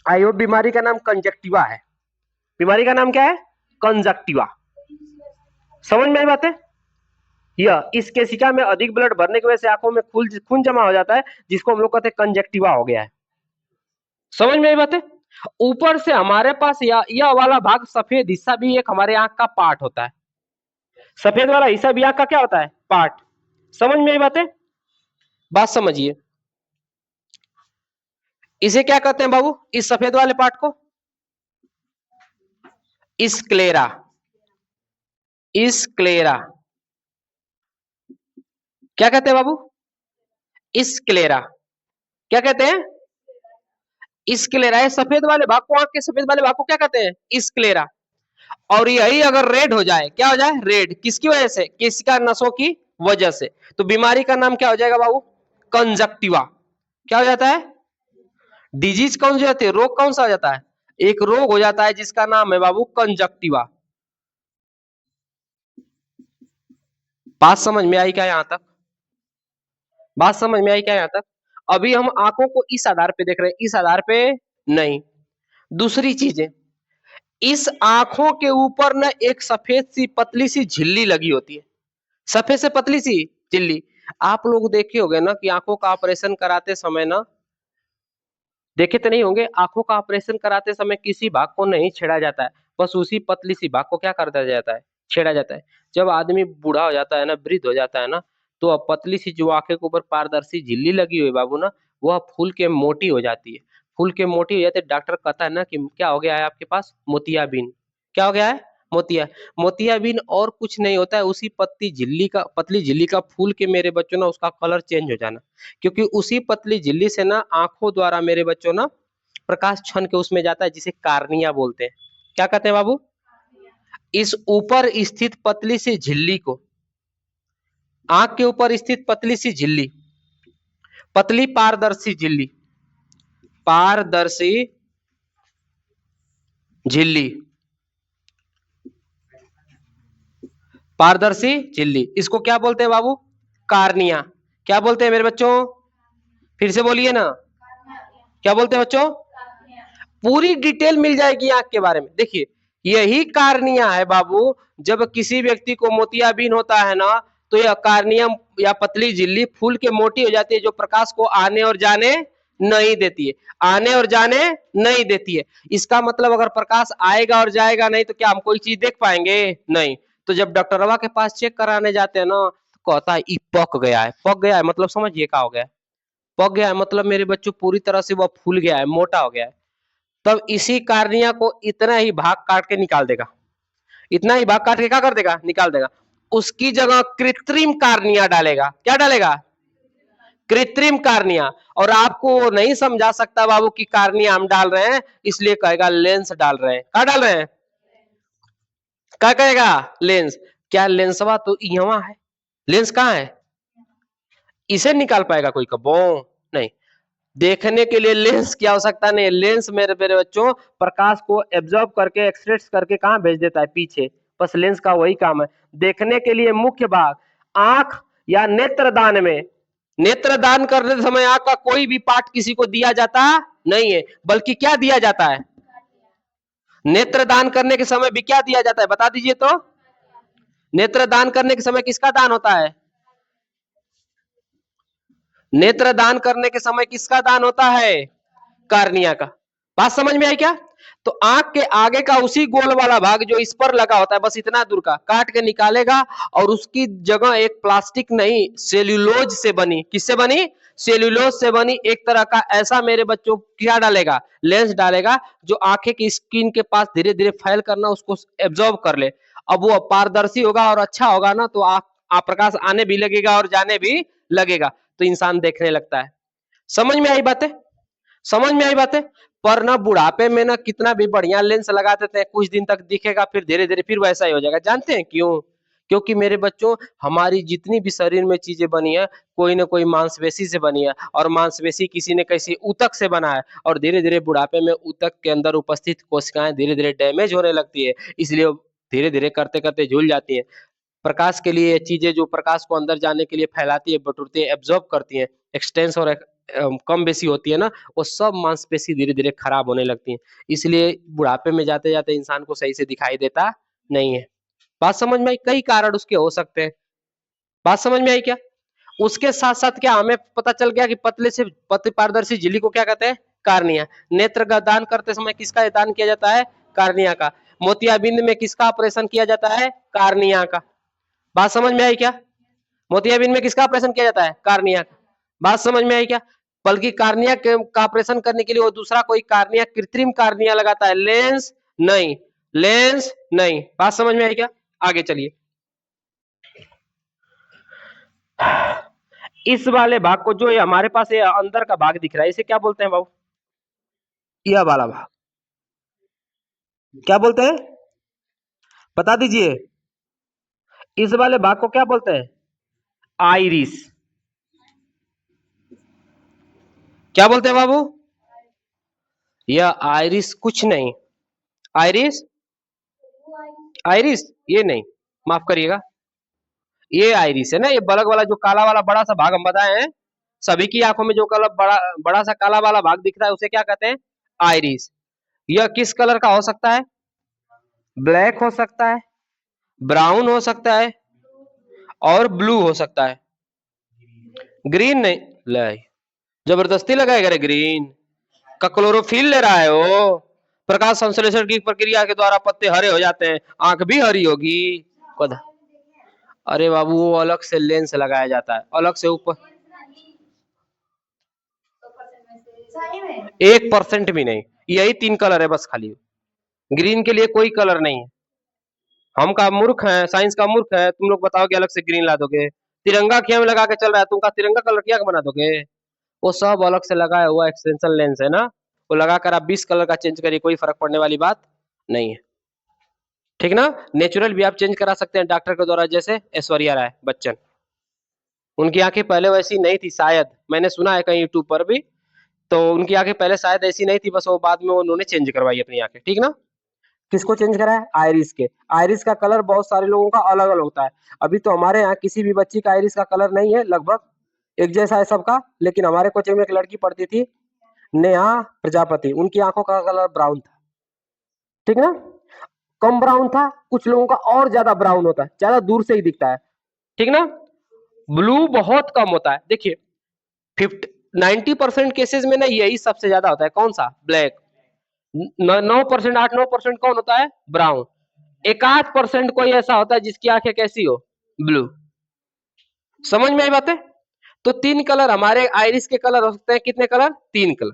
आई होप बीमारी का नाम कंजक्टिवा है। बीमारी का नाम क्या है? कंजक्टिवा। समझ में आई बातें? यह इस केशिका में अधिक ब्लड भरने की वजह से आंखों में खून जमा हो जाता है, जिसको हम लोग कहते हैं कंजक्टिवा हो गया है। समझ में आई बातें? ऊपर से हमारे पास यह वाला भाग सफेद हिस्सा भी एक हमारे आंख का पार्ट होता है। सफेद वाला हिस्सा भी आंख का क्या होता है? पार्ट। समझ में आई बातें? बात समझिए। इसे क्या कहते हैं बाबू, इस सफेद वाले पार्ट को? स्क्लेरा। स्क्लेरा। क्या कहते हैं बाबू? स्क्लेरा। क्या कहते हैं? स्क्लेरा। सफेद वाले भाग को, आंख के सफेद वाले भाग को क्या कहते हैं? स्क्लेरा। और यही अगर रेड हो जाए, क्या हो जाए? रेड। किसकी वजह से? केशिका नसों की वजह से। तो बीमारी का नाम क्या हो जाएगा बाबू? कंजक्टिवा। क्या हो जाता है? डिजीज कौन सी होती है, रोग कौन सा हो जाता है? एक रोग हो जाता है जिसका नाम है बाबू कंजक्टिवा। बात समझ में आई क्या यहां तक? बात समझ में आई क्या यहाँ तक? अभी हम आंखों को इस आधार पे देख रहे हैं, इस आधार पे नहीं। दूसरी चीजें, इस आंखों के ऊपर ना एक सफेद सी पतली सी झिल्ली लगी होती है, सफेद से पतली सी झिल्ली। आप लोग देखे होंगे ना कि आंखों का ऑपरेशन कराते समय ना, देखे तो नहीं होंगे, आंखों का ऑपरेशन कराते समय किसी भाग को नहीं छेड़ा जाता है, बस उसी पतली सी भाग को क्या कर दिया जाता है, छेड़ा जाता है। जब आदमी बूढ़ा हो जाता है ना, वृद्ध हो जाता है ना, तो अब पतली सी जो आंखें के ऊपर पारदर्शी झिल्ली लगी हुई है बाबू ना, वह फूल के मोटी हो जाती है। फूल के मोटी हो जाते, डॉक्टर कहता है ना कि क्या हो गया है आपके पास, मोतियाबिंद। क्या हो गया है, मोतिया मोतियाबिंद और कुछ नहीं होता है, उसी पतली झिल्ली का, पतली झिल्ली का फूल के मेरे बच्चों ना उसका कलर चेंज हो जाना। क्योंकि उसी पतली झिल्ली से ना आंखों द्वारा मेरे बच्चों ना प्रकाश छन के उसमें जाता है, जिसे कार्निया बोलते हैं। क्या कहते हैं बाबू? इस ऊपर स्थित पतली सी झिल्ली को, आंख के ऊपर स्थित पतली सी झिल्ली, पतली पारदर्शी झिल्ली, पारदर्शी झिल्ली, पारदर्शी झिल्ली, इसको क्या बोलते हैं बाबू? कार्निया। क्या बोलते हैं मेरे बच्चों? फिर से बोलिए ना, क्या बोलते हैं बच्चों? पूरी डिटेल मिल जाएगी आंख के बारे में। देखिए, यही कार्निया है बाबू। जब किसी व्यक्ति को मोतियाबिंद होता है ना, तो यह कार्नियम या पतली झिल्ली फूल के मोटी हो जाती है, जो प्रकाश को आने और जाने नहीं देती है, आने और जाने नहीं देती है। इसका मतलब अगर प्रकाश आएगा और जाएगा नहीं, तो क्या हम कोई चीज देख पाएंगे? नहीं। तो जब डॉक्टरवा के पास चेक कराने जाते हैं ना, तो कहता है ई पक गया है। पक गया है मतलब समझिए क्या हो गया है? पक गया है मतलब मेरे बच्चों पूरी तरह से वह फूल गया है, मोटा हो गया है। तब इसी कार्निया को इतना ही भाग काट के निकाल देगा, इतना ही भाग काट के क्या कर देगा, निकाल देगा। उसकी जगह कृत्रिम कार्निया डालेगा। क्या डालेगा? कृत्रिम कार्निया। और आपको वो नहीं समझा सकता बाबू कि कार्निया हम डाल रहे हैं, इसलिए कहेगा लेंस डाल रहे हैं। क्या डाल रहे हैं? क्या कहेगा? लेंस। क्या लेंसवा तो यहाँ है, लेंस कहाँ है? इसे निकाल पाएगा कोई कबो? नहीं। देखने के लिए लेंस की आवश्यकता नहीं है। लेंस मेरे मेरे बच्चों प्रकाश को एब्जॉर्ब करके एक्सट्रैक्ट करके कहाँ भेज देता है, पीछे। बस लेंस का वही काम है। देखने के लिए मुख्य भाग आंख या नेत्रदान में, नेत्रदान करने समय आंख का कोई भी पार्ट किसी को दिया जाता नहीं है, बल्कि क्या दिया जाता है? नेत्रदान करने के समय भी क्या दिया जाता है, बता दीजिए तो। नेत्रदान करने के समय किसका दान होता है? नेत्रदान करने के समय किसका दान होता है? कार्निया का। बात समझ में आई क्या? तो आंख के आगे का उसी गोल वाला भाग जो इस पर लगा होता है, बस इतना दूर का काट के निकालेगा, और उसकी जगह एक प्लास्टिक नहीं, सेल्यूलोज से बनी, किससे बनी? सेल्यूलोज से बनी एक तरह का ऐसा मेरे बच्चों क्या डालेगा, लेंस डालेगा, जो आंखें की स्किन के पास धीरे धीरे फैल करना उसको एब्जॉर्ब कर ले। अब वो पारदर्शी होगा और अच्छा होगा ना, तो प्रकाश आने भी लगेगा और जाने भी लगेगा, तो इंसान देखने लगता है। समझ में आई बातें? समझ में आई बातें? पर ना बुढ़ापे में ना कितना भी बढ़िया लेंस लगा देते हैं, कुछ दिन तक दिखेगा, फिर धीरे धीरे फिर वैसा ही हो जाएगा। जानते हैं क्यों? क्योंकि मेरे बच्चों, हमारी जितनी भी शरीर में चीजें बनी है, कोई ना कोई मांसपेशी से बनी है, और मांसपेशी किसी न किसी ऊतक से बना है, और धीरे धीरे बुढ़ापे में ऊतक के अंदर उपस्थित कोशिकाएं धीरे धीरे डैमेज होने लगती है, इसलिए धीरे धीरे करते करते झूल जाती है। प्रकाश के लिए चीजें जो प्रकाश को अंदर जाने के लिए फैलाती है, बटोरती है, एब्जॉर्ब करती है, एक्सटेंस और कम बेसी होती है ना, वो सब मांसपेशी धीरे धीरे खराब होने लगती है। इसलिए बुढ़ापे में जाते जाते इंसान को सही से दिखाई देता नहीं है। बात समझ में आई? कई कारण उसके हो सकते हैं। बात समझ में आई क्या? उसके साथ साथ क्या हमें पता चल गया कि पतले से पतली पारदर्शी झिल्ली को क्या कहते हैं? कार्निया। नेत्र का दान करते समय किसका दान किया जाता है? कार्निया का। मोतियाबिंद में किसका ऑपरेशन किया जाता है? कार्निया का। बात समझ में आई क्या? मोतियाबिंद में किसका ऑपरेशन किया जाता है? कार्निया का। बात समझ में आई क्या? बल्कि कार्निया का ऑपरेशन करने के लिए वो दूसरा कोई कार्निया, कृत्रिम कार्निया लगाता है, लेंस नहीं, लेंस नहीं। बात समझ में आई क्या? आगे चलिए। इस वाले भाग को, जो ये हमारे पास ये अंदर का भाग दिख रहा है, इसे क्या बोलते हैं बाबू? यह वाला भाग क्या बोलते हैं, बता दीजिए। इस वाले भाग को क्या बोलते हैं? आइरिस। क्या बोलते हैं बाबू? यह आइरिस कुछ नहीं। आइरिस, आइरिस ये नहीं, माफ करिएगा, ये आइरिस है ना, ये बलग वाला जो काला वाला बड़ा सा भाग हम बताए हैं, सभी की आंखों में जो कलर बड़ा बड़ा सा काला वाला भाग दिख रहा है उसे क्या कहते हैं? आइरिस। यह किस कलर का हो सकता है? ब्लैक हो सकता है, ब्राउन हो सकता है और ब्लू हो सकता है। ग्रीन नहीं ले, जबरदस्ती लगाएगा रे ग्रीन का? क्लोरोफिल ले रहा है वो। प्रकाश संश्लेषण की प्रक्रिया के द्वारा पत्ते हरे हो जाते हैं, आंख भी हरी होगी। खुद अरे बाबू वो अलग से लेंस लगाया जाता है, अलग से ऊपर। 1% भी नहीं, यही 3 कलर है बस खाली। ग्रीन के लिए कोई कलर नहीं है। हम का मूर्ख है, साइंस का मूर्ख है। तुम लोग बताओ कि अलग से ग्रीन ला दोगे? तिरंगा क्या में लगा के चल रहा है, तुमका तिरंगा कलर क्या बना दोगे? वो सब अलग से लगाया हुआ एक्सटेंशन लेंस है ना, वो लगाकर आप 20 कलर का चेंज करिए, कोई फर्क पड़ने वाली बात नहीं है। ठीक ना? नेचुरल भी आप चेंज करा सकते हैं डॉक्टर के द्वारा, जैसे ऐश्वर्या राय बच्चन। उनकी आंखें पहले वैसी नहीं थी शायद, मैंने सुना है कहीं यूट्यूब पर भी। तो उनकी आंखें पहले शायद ऐसी नहीं थी, बस वो बाद में उन्होंने चेंज करवाई अपनी आंखें। ठीक ना? किसको चेंज करा है? आइरिस के। आइरिस का कलर बहुत सारे लोगों का अलग अलग होता है। अभी तो हमारे यहाँ किसी भी बच्ची का आइरिस का कलर नहीं है, लगभग एक जैसा है सबका। लेकिन हमारे कोचिंग में एक लड़की पढ़ती थी, नेहा प्रजापति, उनकी आंखों का कलर ब्राउन था। ठीक ना? कम ब्राउन था, कुछ लोगों का और ज्यादा ब्राउन होता है, ज्यादा दूर से ही दिखता है। ठीक ना? ब्लू बहुत कम होता है। देखिए 90% केसेस में ना यही सबसे ज्यादा होता है। कौन सा? ब्लैक। 9%, 8-9% कौन होता है? ब्राउन। 1-8% कोई ऐसा होता है जिसकी आंखें कैसी हो? ब्लू। समझ में आई बातें? तो 3 कलर हमारे आइरिस के कलर हो सकते हैं। कितने कलर? 3 कलर।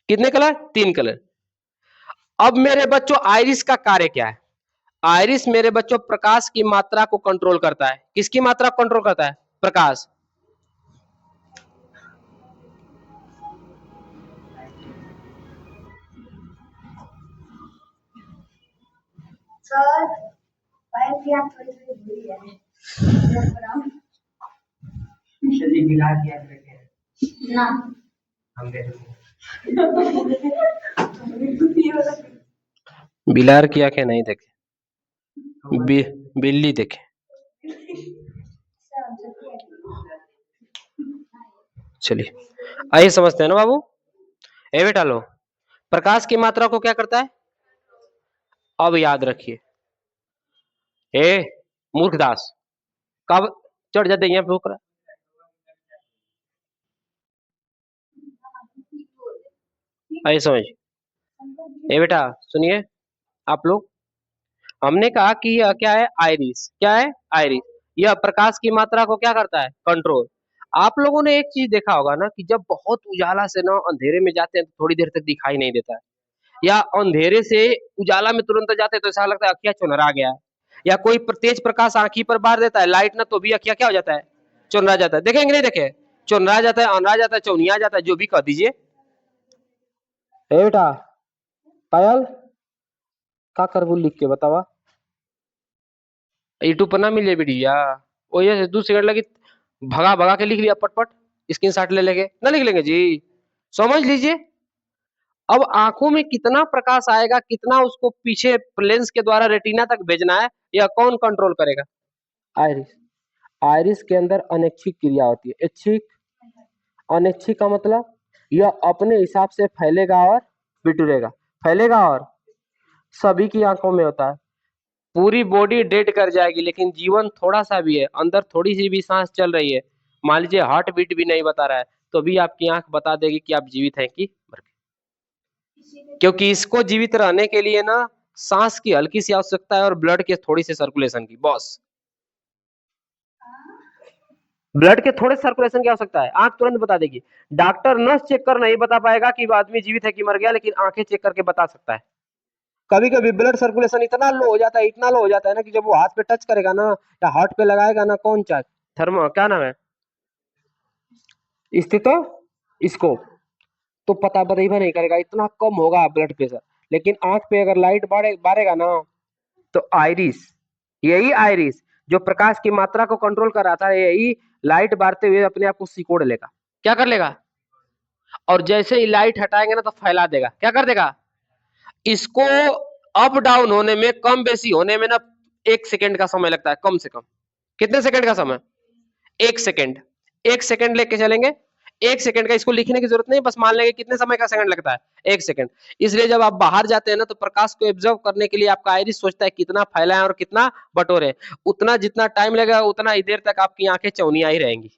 कितने कलर? 3 कलर। अब मेरे बच्चों आइरिस का कार्य क्या है? आइरिस मेरे बच्चों प्रकाश की मात्रा को कंट्रोल करता है। किसकी मात्रा को कंट्रोल करता है? प्रकाश। सर ना हम बिलार की आंखें नहीं देखे, बिल्ली देखे। चलिए आइए समझते हैं ना बाबू। ए बेटा लो, प्रकाश की मात्रा को क्या करता है? अब याद रखिए। ए मूर्खदास, कब चढ़ जाते यहाँ पे ऊपर? आइए समझ। ए बेटा सुनिए आप लोग, हमने कहा कि यह क्या है? आइरिस। क्या है? आइरिस। यह प्रकाश की मात्रा को क्या करता है? कंट्रोल। आप लोगों ने एक चीज देखा होगा ना कि जब बहुत उजाला से ना अंधेरे में जाते हैं तो थोड़ी देर तक दिखाई नहीं देता है, या अंधेरे से उजाला में तुरंत जाते हैं तो ऐसा लगता है अखियां चुनरा गया है, या कोई तेज प्रकाश आंखी पर बार देता है लाइट ना, तो भी अखियां क्या हो जाता है? चुनरा जाता है। देखेंगे नहीं देखे? चुनरा जाता है, अनरा जाता है, चौनिया जाता है, जो भी कह दीजिए। बेटा पायल का करबू लिख के बतावा, यूट्यूब पर ना मिले वीडियो, वो ये 2 सेकंड लगी, भगा भगा के लिख लिया पटपट, स्क्रीन शॉट ले लेंगे ना, लिख लेंगे जी। समझ लीजिए। अब आंखों में कितना प्रकाश आएगा, कितना उसको पीछे लेंस के द्वारा रेटिना तक भेजना है, यह कौन कंट्रोल करेगा? आइरिस। आइरिस के अंदर अनैच्छिक क्रिया होती है। ऐच्छिक, अनैच्छिक का मतलब यह अपने हिसाब से फैलेगा और बिटुरेगा। फैलेगा और सभी की आंखों में होता है। पूरी बॉडी डेड कर जाएगी लेकिन जीवन थोड़ा सा भी है, अंदर थोड़ी सी भी सांस चल रही है, मान लीजिए हार्ट बीट भी नहीं बता रहा है, तो भी आपकी आंख बता देगी कि आप जीवित हैं कि मर गए। क्योंकि इसको जीवित रहने के लिए ना सांस की हल्की सी आवश्यकता है और ब्लड के थोड़ी सी सर्कुलेशन की, बस। ब्लड के थोड़े सर्कुलेशन की आवश्यकता है, आंख तुरंत बता देगी। डॉक्टर नस चेक कर नहीं बता पाएगा कि आदमी जीवित है कि मर गया, लेकिन आंखें चेक करके बता सकता है। कभी कभी ब्लड सर्कुलेशन इतना लो हो जाता है, इतना लो हो जाता है ना कि जब वो हाथ पे टच करेगा ना या हार्ट पे लगाएगा ना, कौन सा थर्मो क्या नाम है, स्थितो स्कोप, तो पता बता नहीं करेगा, इतना कम होगा ब्लड प्रेशर। लेकिन आंख पे अगर लाइट बारेगा ना, तो आइरिस, यही आइरिस जो प्रकाश की मात्रा को कंट्रोल कर रहा था, यही लाइट बारते हुए अपने आप को सिकोड़ लेगा। क्या कर लेगा? और जैसे ही लाइट हटाएंगे ना तो फैला देगा। क्या कर देगा? इसको अप डाउन होने में, कम बेसी होने में ना 1 सेकेंड का समय लगता है, कम से कम। कितने सेकंड का समय? 1 सेकेंड। 1 सेकंड लेके चलेंगे, 1 सेकंड का इसको लिखने की जरूरत नहीं, बस मान लेंगे कितने समय का सेकंड लगता है, 1 सेकंड। इसलिए जब आप बाहर जाते हैं ना तो प्रकाश को एब्जॉर्ब करने के लिए आपका आइरिस सोचता है कितना फैलाएं और कितना बटोरे, उतना जितना टाइम लगेगा उतना ही देर तक आपकी आंखें चौनिया ही रहेंगी।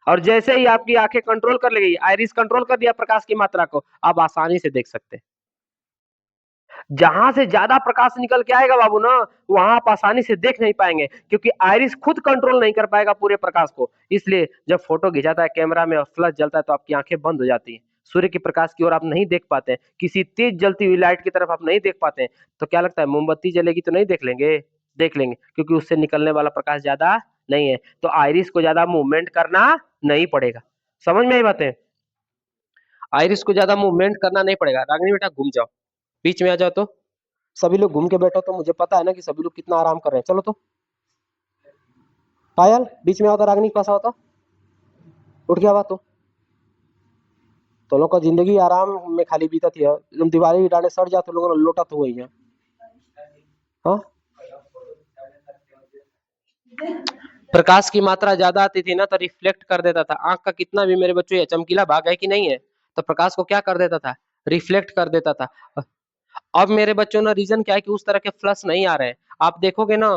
और जैसे ही आपकी आंखें कंट्रोल कर लेगी, आइरिस कंट्रोल कर दिया प्रकाश की मात्रा को, आप आसानी से देख सकते हैं। जहां से ज्यादा प्रकाश निकल के आएगा बाबू ना, वहां आप आसानी से देख नहीं पाएंगे, क्योंकि आइरिस खुद कंट्रोल नहीं कर पाएगा पूरे प्रकाश को। इसलिए जब फोटो खिंचाता है कैमरा में और फ्लैश जलता है तो आपकी आंखें बंद हो जाती हैं, सूर्य के प्रकाश की ओर आप नहीं देख पाते हैं, किसी तेज जलती हुई लाइट की तरफ आप नहीं देख पाते हैं। तो क्या लगता है मोमबत्ती जलेगी तो नहीं देख लेंगे? देख लेंगे, क्योंकि उससे निकलने वाला प्रकाश ज्यादा नहीं है, तो आइरिस को ज्यादा मूवमेंट करना नहीं पड़ेगा। समझ में आई बातें? आइरिस को ज्यादा मूवमेंट करना नहीं पड़ेगा। रागिनी बेटा घूम जाओ, बीच में आ जाओ, तो सभी लोग घूम के बैठो, तो मुझे पता है ना कि सभी लोग कितना आराम कर रहे हैं। चलो तो पायल बीच में आओ, तो रागनी के पास आओ, तो उठ गया बात तो लोग का जिंदगी आराम में खाली बीता थी। तुम दिवाली डाले सड़ जा तो लोगों ने लोटा तो वही है। हाँ, प्रकाश की मात्रा ज्यादा आती थी ना तो रिफ्लेक्ट कर देता था। आंख का कितना भी मेरे बच्चों ये चमकीला भाग है कि नहीं है, तो प्रकाश को क्या कर देता था? रिफ्लेक्ट कर देता था। अब मेरे बच्चों ना रीजन क्या है कि उस तरह के फ्लश नहीं आ रहे हैं। आप देखोगे ना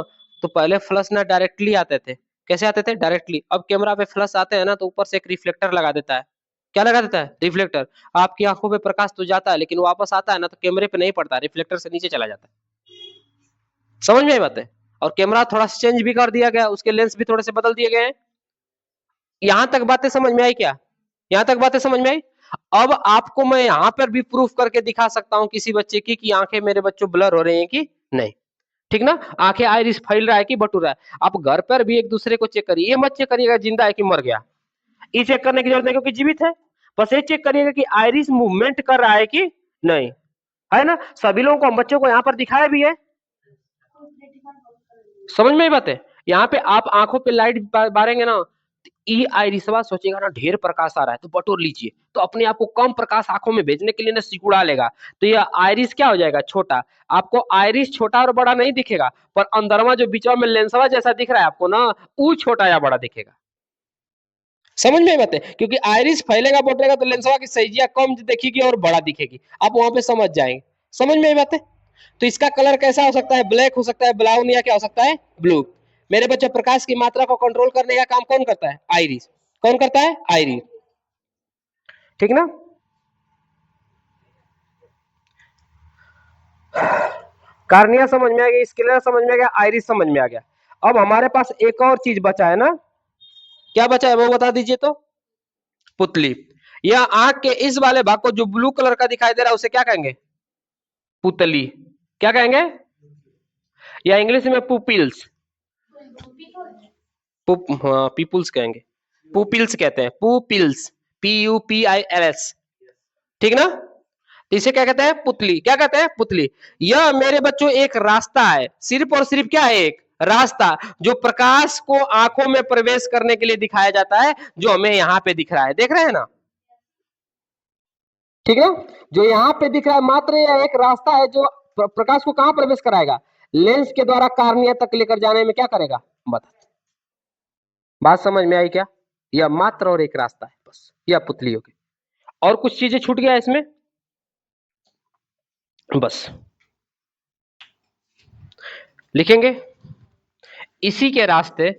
तो पहले फ्लश ना डायरेक्टली आते थे। कैसे आते थे? डायरेक्टली। अब कैमरा पे फ्लश आते हैं ना तो ऊपर से एक रिफ्लेक्टर लगा देता है। क्या लगा देता है? रिफ्लेक्टर। आपकी आंखों पे प्रकाश तो जाता है लेकिन वापस आता है ना तो कैमरे पे नहीं पड़ता, रिफ्लेक्टर से नीचे चला जाता है। समझ में आई बात है? और कैमरा थोड़ा चेंज भी कर दिया गया, उसके लेंस भी थोड़े से बदल दिए गए हैं। यहां तक बातें समझ में आई क्या? यहां तक बातें समझ में आई? अब आपको मैं यहां पर भी प्रूफ करके दिखा सकता हूं किसी बच्चे की कि आंखें मेरे बच्चों ब्लर हो रही हैं कि नहीं। ठीक ना? आंखें आइरिस फैल रहा है कि बटूरा है। आप घर पर भी एक दूसरे को चेक करिए, ये मत चेक करिएगा जिंदा है कि मर गया, ये चेक करने की जरूरत नहीं क्योंकि जीवित है। बस ये चेक करिएगा कि आइरिस मूवमेंट कर रहा है कि नहीं, है ना? सभी लोगों को, हम बच्चों को यहाँ पर दिखाया भी है। समझ में ही बात है? यहाँ पे आप आंखों पे लाइट बारेंगे ना, ई आइरिसवा सोचेगा ना ढेर प्रकाश आ रहा है तो बटोर लीजिए, तो अपने आप को कम प्रकाश आंखों में भेजने के लिए ना सिकुड़ा लेगा, तो ये आइरिस क्या हो जाएगा? छोटा। आपको आइरिस छोटा और बड़ा नहीं दिखेगा, पर अंदरवा जो बीचवा में लेंसवा जैसा दिख रहा है आपको ना, वो छोटा या बड़ा दिखेगा। समझ में बात है? क्योंकि आइरिस फैलेगा बटेगा तो लेंसवा की साइजिया कम दिखेगी और बड़ा दिखेगी, आप वहां पे समझ जाएंगे। समझ में बात है? तो इसका कलर कैसा हो सकता है? ब्लैक हो सकता है, ब्राउन, या क्या हो सकता है? ब्लू। मेरे बच्चे प्रकाश की मात्रा को कंट्रोल करने का काम कौन करता है? आइरिस। कौन करता है? आइरिस। ठीक ना? कार्निया समझ में आ गया, स्क्लेरा समझ में आ गया, आइरिस समझ में आ गया। अब हमारे पास एक और चीज बचा है ना, क्या बचा है वो बता दीजिए तो। पुतली। यह आंख के इस वाले भाग को जो ब्लू कलर का दिखाई दे रहा है उसे क्या कहेंगे? पुतली। क्या कहेंगे? या इंग्लिश में पुपिल्स। हाँ, पीपुल्स कहेंगे, पुपिल्स कहते हैं, पुपिल्स, PUPILS। ठीक ना? तो इसे क्या कहते हैं? पुतली। क्या कहते हैं? पुतली। यह मेरे बच्चों एक रास्ता है, सिर्फ और सिर्फ क्या है? एक रास्ता, जो प्रकाश को आंखों में प्रवेश करने के लिए दिखाया जाता है, जो हमें यहाँ पे दिख रहा है। देख रहे हैं ना? ठीक है? जो यहाँ पे दिख रहा है मात्र यह एक रास्ता है जो प्रकाश को कहां प्रवेश कराएगा? लेंस के द्वारा कार्निया तक लेकर जाने में क्या करेगा? बता। बात समझ में आई क्या? यह मात्र और एक रास्ता है, बस। यह पुतली होगी। और कुछ चीजें छूट गया इसमें, बस लिखेंगे इसी के रास्ते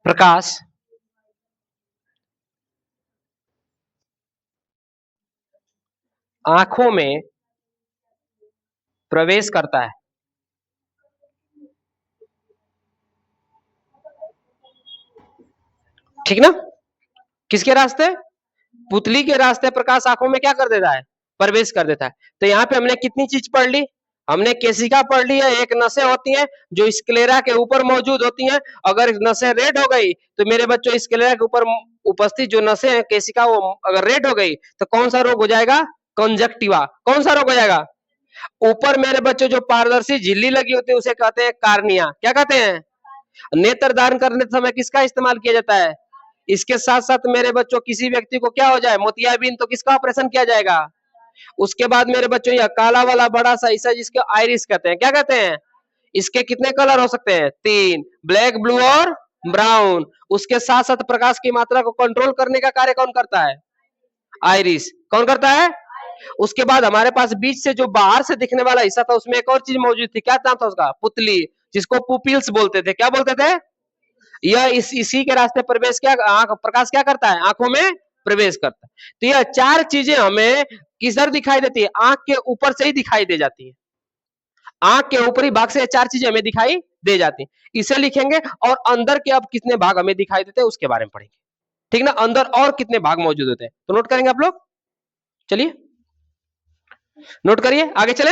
प्रकाश आंखों में प्रवेश करता है। ठीक ना? किसके रास्ते? पुतली के रास्ते प्रकाश आंखों में क्या कर देता है? प्रवेश कर देता है। तो यहाँ पे हमने कितनी चीज पढ़ ली? हमने केशिका पढ़ ली है, एक नसें होती हैं जो स्क्लेरा के ऊपर मौजूद होती हैं। अगर नसें रेड हो गई तो मेरे बच्चों स्क्लेरा के ऊपर उपस्थित जो नसें हैं केशिका, वो अगर रेड हो गई तो कौन सा रोग हो जाएगा? कंजक्टिवा। कौन सा रोग हो जाएगा? ऊपर मेरे बच्चों जो पारदर्शी झिल्ली लगी होती है उसे कहते हैं कार्निया। क्या कहते हैं? नेत्र दान करने समय किसका इस्तेमाल किया जाता है? इसके साथ साथ मेरे बच्चों किसी व्यक्ति को क्या हो जाए, मोतियाबिंद, तो किसका ऑपरेशन किया जाएगा? उसके बाद मेरे बच्चों यह काला वाला बड़ा सा हिस्सा जिसको आइरिस कहते हैं, क्या कहते हैं? इसके कितने कलर हो सकते हैं? 3, ब्लैक, ब्लू और ब्राउन। उसके साथ साथ प्रकाश की मात्रा को कंट्रोल करने का कार्य कौन करता है? आइरिस। कौन करता है? उसके बाद हमारे पास बीच से जो बाहर से दिखने वाला हिस्सा था उसमें एक और चीज मौजूद थी, क्या नाम था उसका? पुतली, जिसको पुपिल्स बोलते थे। क्या बोलते थे? यह इसी के रास्ते प्रवेश, क्या आंख प्रकाश क्या करता है? आंखों में प्रवेश करता है। तो यह चार चीजें हमें किधर दिखाई देती है? आंख के ऊपर से ही दिखाई दे जाती है। आंख के ऊपरी भाग से चार चीजें हमें दिखाई दे जाती है। इसे लिखेंगे और अंदर के अब कितने भाग हमें दिखाई देते हैं उसके बारे में पढ़ेंगे। ठीक ना? अंदर और कितने भाग मौजूद होते हैं तो नोट करेंगे आप लोग। चलिए नोट करिए, आगे चले।